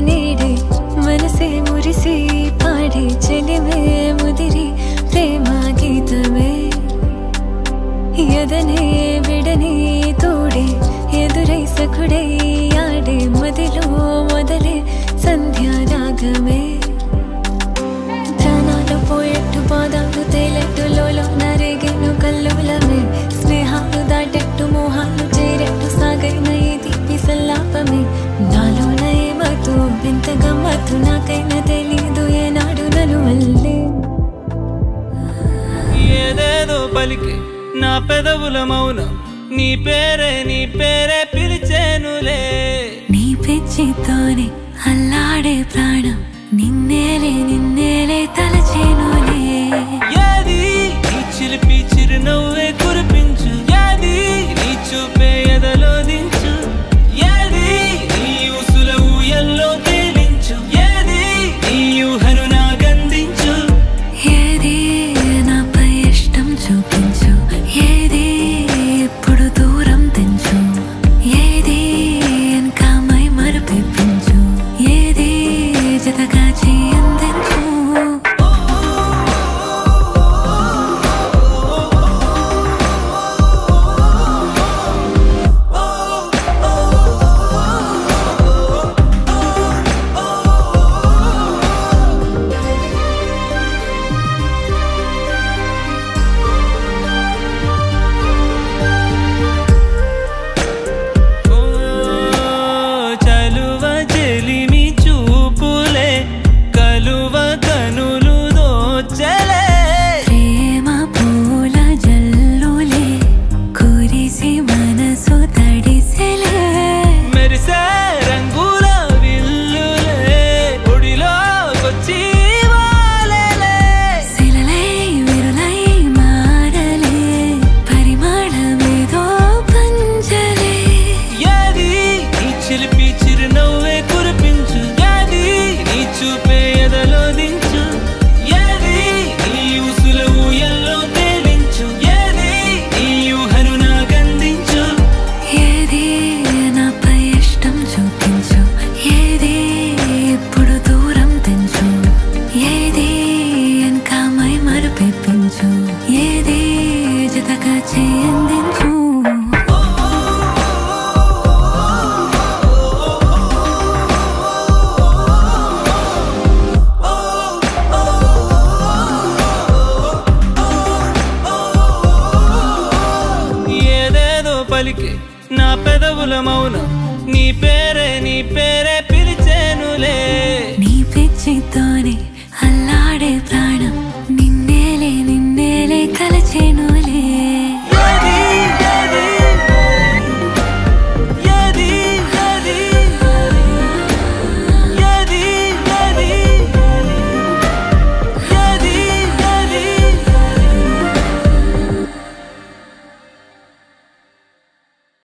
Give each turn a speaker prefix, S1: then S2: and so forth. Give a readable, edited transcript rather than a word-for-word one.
S1: నీడే మనసే మురిసి పాడే చెలిమే ముదిరి ప్రేమ గీతమే ఎదనే విడని తోడే ఎదురై సఖుడై ఆడే మదిలో మొదలే సంధ్యారాగమే ప్రాణాలు పోయేట్టు పాదాలు తేలెట్టు లోలో నరేగెను కల్లులమే స్నేహాలు దాటెట్టు మోహాలు చేరెట్టు సాగైన ఈ తీపి సల్లాపమే నాలోన ఏమతో వింత గమ్మత్తు నాకైనా తెలీదు ఏనాడు నన్ను వల్లే
S2: ఏదేదో పలికి నా పెదవుల మౌనం నీ పేరే పిలిచేనులే
S1: నీ పిచ్చితోనే అల్లాడే ప్రాణం నిన్నేలే తలచేనులే
S2: ఏది నీ చిలిపి చిరునవ్వే కురిపించు ఏది నీ చూపే ఎదలో దించు ఏది నీ ఊసుల ఊయల్లో తేలించు ఏది నీ ఊహను నాకందించు
S1: ఏది నాపై ఇష్టం చూపించు ఏది ఎప్పుడు దూరం తెంచు ఏది ఇంకా మై మరపించు ఏది జతగా చేయందించు ఏది జతగా చేయందించు
S2: ఏదేదో పలికి నా పెదవుల మౌనం నీ పేరే పిలిచేనులే
S1: నీ పిచ్చితోనే అల్లాడే ప్రాణం నిన్నేలే